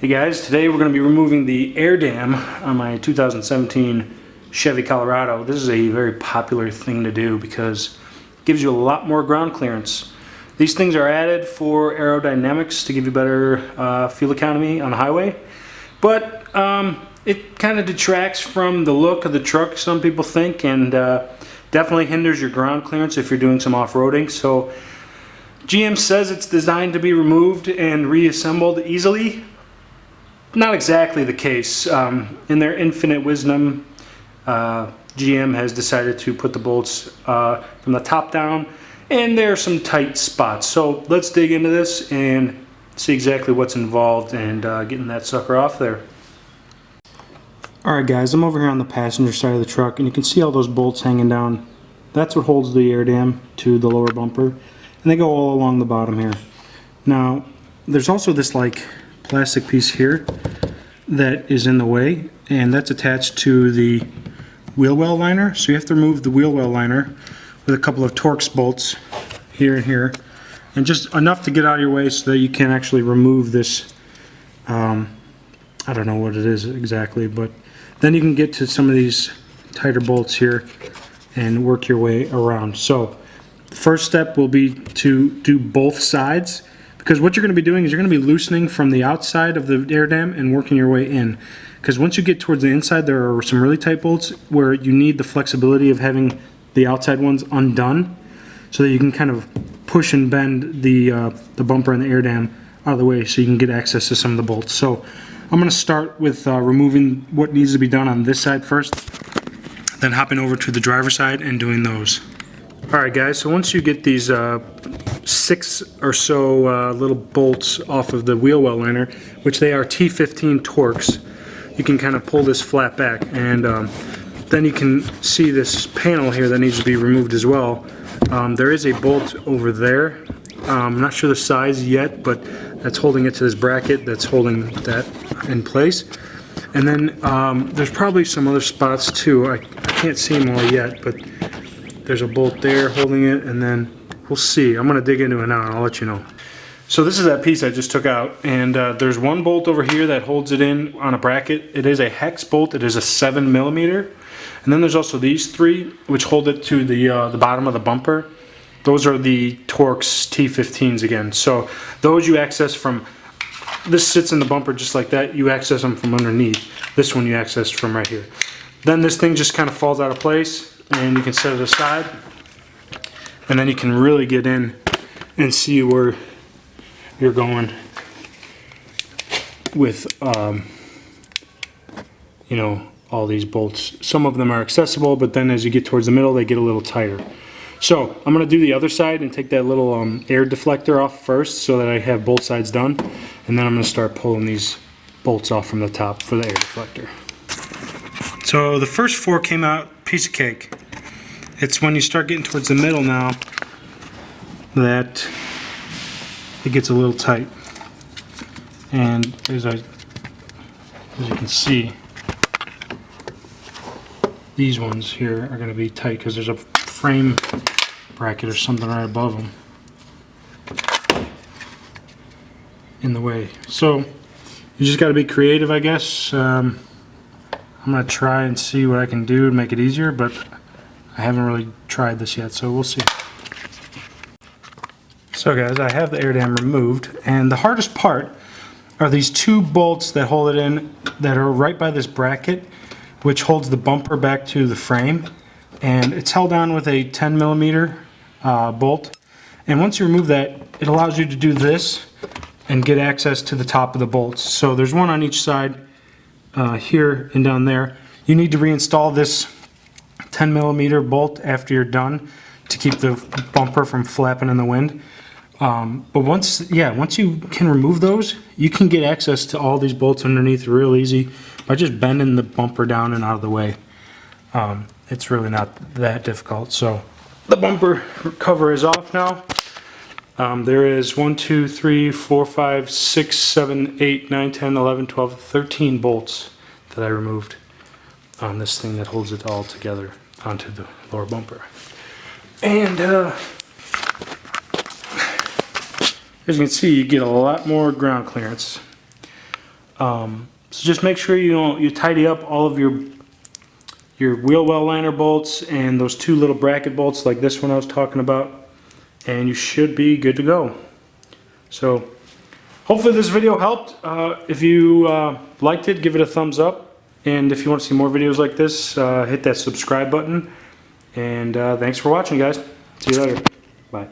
Hey guys, today we're going to be removing the air dam on my 2017 Chevy Colorado. This is a very popular thing to do because it gives you a lot more ground clearance. These things are added for aerodynamics to give you better fuel economy on the highway, but it kind of detracts from the look of the truck, some people think, and definitely hinders your ground clearance if you're doing some off-roading. So GM says it's designed to be removed and reassembled easily. Not exactly the case. In their infinite wisdom, GM has decided to put the bolts from the top down, and there are some tight spots. So let's dig into this and see exactly what's involved and getting that sucker off there. Alright guys, I'm over here on the passenger side of the truck, and you can see all those bolts hanging down. That's what holds the air dam to the lower bumper, and they go all along the bottom here. Now, there's also this like plastic piece here that is in the way, and that's attached to the wheel well liner. So you have to remove the wheel well liner with a couple of Torx bolts here and here, and just enough to get out of your way so that you can actually remove this. I don't know what it is exactly, but then you can get to some of these tighter bolts here and work your way around. So the first step will be to do both sides, because what you're going to be doing is you're going to be loosening from the outside of the air dam and working your way in. Because once you get towards the inside, there are some really tight bolts where you need the flexibility of having the outside ones undone, so that you can kind of push and bend the bumper and the air dam out of the way so you can get access to some of the bolts. So I'm going to start with removing what needs to be done on this side first, then hopping over to the driver's side and doing those. Alright guys, so once you get these 6 or so little bolts off of the wheel well liner, which they are T-15 Torx, you can kind of pull this flat back, and then you can see this panel here that needs to be removed as well. There is a bolt over there. I'm not sure the size yet, but that's holding it to this bracket that's holding that in place. And then there's probably some other spots too. I can't see them all yet, but there's a bolt there holding it, and then we'll see. I'm going to dig into it now and I'll let you know. So this is that piece I just took out, and there's one bolt over here that holds it in on a bracket. It is a hex bolt. It is a 7mm. And then there's also these 3 which hold it to the bottom of the bumper. Those are the Torx T15s again. So those you access from, this sits in the bumper just like that. You access them from underneath. This one you access from right here. Then this thing just kind of falls out of place, and you can set it aside, and then you can really get in and see where you're going with you know, all these bolts. Some of them are accessible, but then as you get towards the middle they get a little tighter. So I'm going to do the other side and take that little air deflector off first so that I have both sides done, and then I'm going to start pulling these bolts off from the top for the air deflector. So the first 4 came out piece of cake. It's when you start getting towards the middle now that it gets a little tight, and as you can see, these ones here are going to be tight because there's a frame bracket or something right above them in the way. So you just got to be creative, I guess. I'm going to try and see what I can do to make it easier, but I haven't really tried this yet, so we'll see. So guys, I have the air dam removed, and the hardest part are these 2 bolts that hold it in that are right by this bracket, which holds the bumper back to the frame, and it's held on with a 10mm bolt. And once you remove that, it allows you to do this and get access to the top of the bolts. So there's one on each side, here and down there. You need to reinstall this 10mm bolt after you're done to keep the bumper from flapping in the wind. But once you can remove those, you can get access to all these bolts underneath real easy by just bending the bumper down and out of the way. It's really not that difficult. So the bumper cover is off now. There is 1, 2, 3, 4, 5, 6, 7, 8, 9, 10, 11, 12, 13 bolts that I removed on this thing that holds it all together onto the lower bumper. And as you can see, you get a lot more ground clearance. So just make sure you tidy up all of your wheel well liner bolts and those two little bracket bolts like this one I was talking about, and you should be good to go. So hopefully this video helped. If you liked it, give it a thumbs up, and if you want to see more videos like this, hit that subscribe button. And thanks for watching, guys. See you later. Bye.